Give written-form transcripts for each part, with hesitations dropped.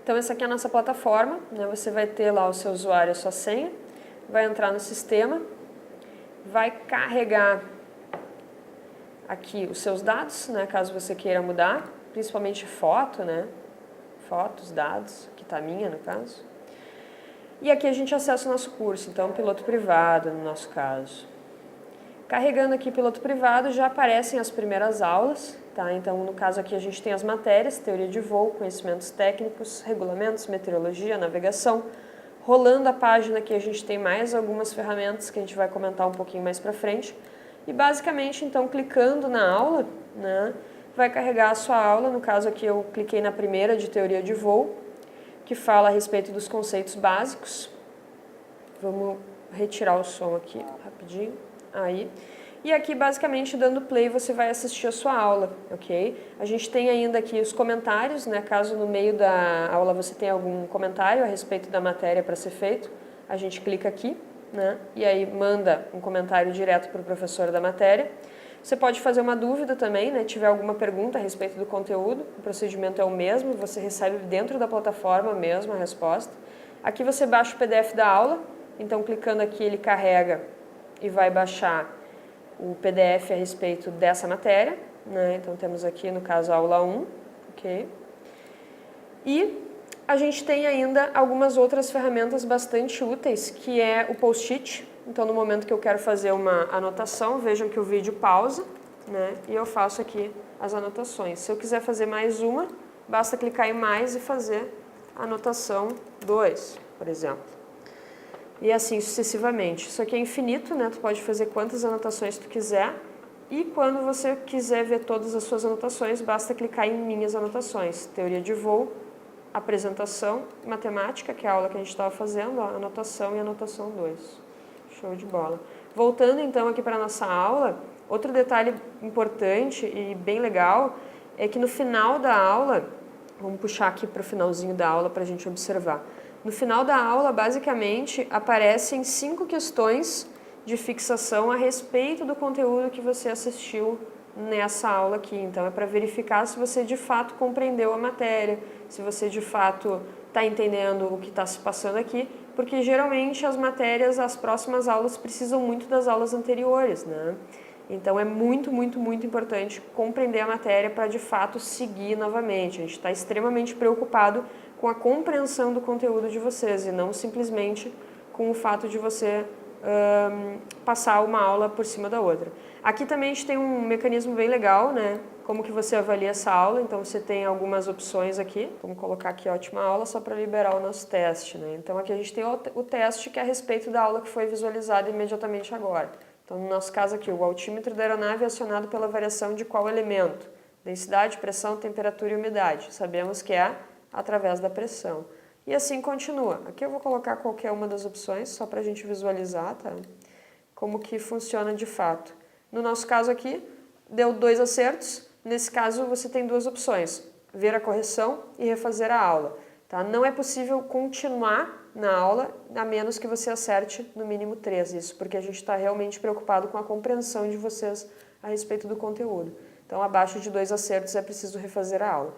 Então essa aqui é a nossa plataforma, né? Você vai ter lá o seu usuário e a sua senha, vai entrar no sistema, vai carregar aqui os seus dados, né? Caso você queira mudar, principalmente foto, né? Fotos, dados, que está a minha no caso. E aqui a gente acessa o nosso curso, então piloto privado no nosso caso. Carregando aqui piloto privado já aparecem as primeiras aulas, tá? Então no caso aqui a gente tem as matérias, teoria de voo, conhecimentos técnicos, regulamentos, meteorologia, navegação. Rolando a página aqui a gente tem mais algumas ferramentas que a gente vai comentar um pouquinho mais pra frente. E basicamente então clicando na aula, né, vai carregar a sua aula, no caso aqui eu cliquei na primeira de teoria de voo, que fala a respeito dos conceitos básicos. Vamos retirar o som aqui rapidinho. Aí. E aqui, basicamente, dando play, você vai assistir a sua aula, ok? A gente tem ainda aqui os comentários, né? Caso no meio da aula você tenha algum comentário a respeito da matéria para ser feito, a gente clica aqui, né? E aí manda um comentário direto para o professor da matéria. Você pode fazer uma dúvida também, né? Tiver alguma pergunta a respeito do conteúdo, o procedimento é o mesmo, você recebe dentro da plataforma mesmo a resposta. Aqui você baixa o PDF da aula, então clicando aqui ele carrega e vai baixar o PDF a respeito dessa matéria, né? Então temos aqui no caso a aula 1, ok? E a gente tem ainda algumas outras ferramentas bastante úteis, que é o post-it. Então no momento que eu quero fazer uma anotação, vejam que o vídeo pausa, né? E eu faço aqui as anotações. Se eu quiser fazer mais uma, basta clicar em mais e fazer a anotação 2, por exemplo. E assim sucessivamente. Isso aqui é infinito, né? Tu pode fazer quantas anotações tu quiser. E quando você quiser ver todas as suas anotações, basta clicar em minhas anotações. Teoria de voo, apresentação, matemática, que é a aula que a gente estava fazendo, ó, anotação e anotação 2. Show de bola. Voltando então aqui para a nossa aula, outro detalhe importante e bem legal é que no final da aula, vamos puxar aqui para o finalzinho da aula para a gente observar. No final da aula, basicamente, aparecem 5 questões de fixação a respeito do conteúdo que você assistiu nessa aula aqui. Então, é para verificar se você de fato compreendeu a matéria, se você de fato está entendendo o que está se passando aqui, porque geralmente as matérias, as próximas aulas precisam muito das aulas anteriores, né? Então é muito, muito, muito importante compreender a matéria para de fato seguir novamente. A gente está extremamente preocupado com a compreensão do conteúdo de vocês e não simplesmente com o fato de você passar uma aula por cima da outra. Aqui também a gente tem um mecanismo bem legal, né? Como que você avalia essa aula, então você tem algumas opções aqui. Vamos colocar aqui ótima aula só para liberar o nosso teste, né? Então aqui a gente tem o teste que é a respeito da aula que foi visualizada imediatamente agora. Então no nosso caso aqui, o altímetro da aeronave é acionado pela variação de qual elemento? Densidade, pressão, temperatura e umidade. Sabemos que é através da pressão. E assim continua. Aqui eu vou colocar qualquer uma das opções, só para a gente visualizar, tá? Como que funciona de fato. No nosso caso aqui, deu 2 acertos. Nesse caso, você tem 2 opções. Ver a correção e refazer a aula. Tá? Não é possível continuar na aula, a menos que você acerte no mínimo 3. Isso porque a gente está realmente preocupado com a compreensão de vocês a respeito do conteúdo. Então, abaixo de 2 acertos é preciso refazer a aula.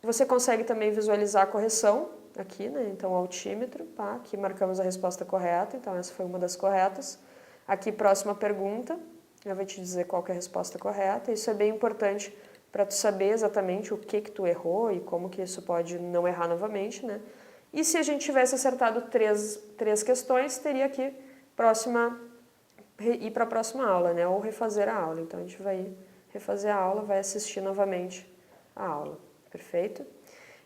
Você consegue também visualizar a correção aqui, né? Então, o altímetro, tá? Aqui marcamos a resposta correta, então essa foi uma das corretas. Aqui, próxima pergunta, já vai te dizer qual que é a resposta correta. Isso é bem importante para tu saber exatamente o que tu errou e como que isso pode não errar novamente, né? E se a gente tivesse acertado três questões, teria que ir para a próxima aula, né? Ou refazer a aula. Então, a gente vai refazer a aula, vai assistir novamente a aula. Perfeito?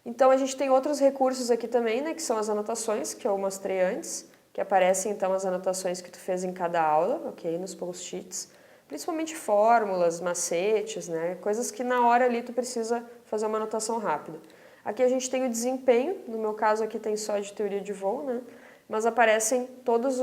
Então, a gente tem outros recursos aqui também, né? Que são as anotações, que eu mostrei antes, que aparecem, então, as anotações que tu fez em cada aula, ok? Nos post-its. Principalmente fórmulas, macetes, né? Coisas que na hora ali tu precisa fazer uma anotação rápida. Aqui a gente tem o desempenho, no meu caso aqui tem só de teoria de voo, né? Mas aparecem todas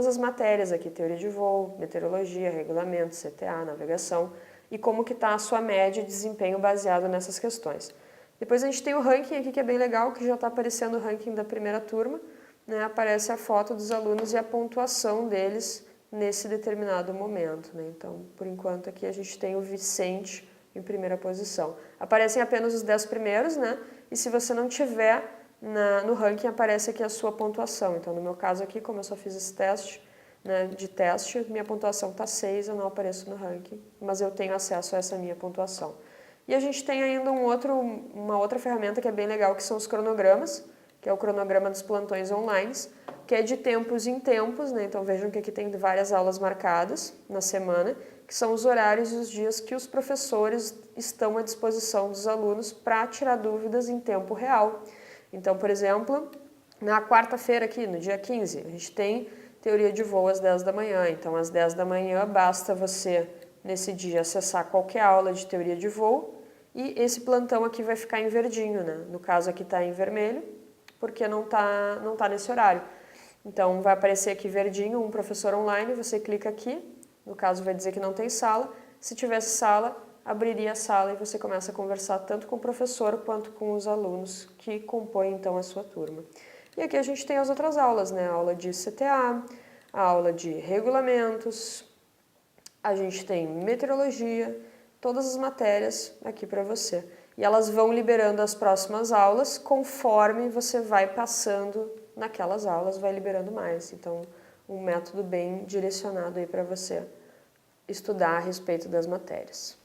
as matérias aqui, teoria de voo, meteorologia, regulamento, CTA, navegação, e como que está a sua média de desempenho baseado nessas questões. Depois a gente tem o ranking aqui que é bem legal, que já está aparecendo o ranking da primeira turma, né? Aparece a foto dos alunos e a pontuação deles nesse determinado momento, né? Então, por enquanto aqui a gente tem o Vicente em primeira posição. Aparecem apenas os 10 primeiros, né? E se você não tiver no ranking aparece aqui a sua pontuação. Então, no meu caso aqui, como eu só fiz esse teste, né, de teste, minha pontuação está 6, eu não apareço no ranking, mas eu tenho acesso a essa minha pontuação. E a gente tem ainda uma outra ferramenta que é bem legal, que são os cronogramas, que é o cronograma dos plantões online, que é de tempos em tempos, né? Então vejam que aqui tem várias aulas marcadas na semana, que são os horários e os dias que os professores estão à disposição dos alunos para tirar dúvidas em tempo real. Então, por exemplo, na quarta-feira aqui, no dia 15, a gente tem teoria de voo às 10 da manhã. Então, às 10 da manhã, basta você, nesse dia, acessar qualquer aula de teoria de voo e esse plantão aqui vai ficar em verdinho, né? No caso aqui está em vermelho, porque não tá nesse horário. Então, vai aparecer aqui verdinho, um professor online, você clica aqui, no caso vai dizer que não tem sala. Se tivesse sala, abriria a sala e você começa a conversar tanto com o professor quanto com os alunos que compõem então a sua turma. E aqui a gente tem as outras aulas, né? A aula de CTA, a aula de regulamentos, a gente tem meteorologia, todas as matérias aqui para você. E elas vão liberando as próximas aulas conforme você vai passando naquelas aulas, vai liberando mais. Então, um método bem direcionado aí para você estudar a respeito das matérias.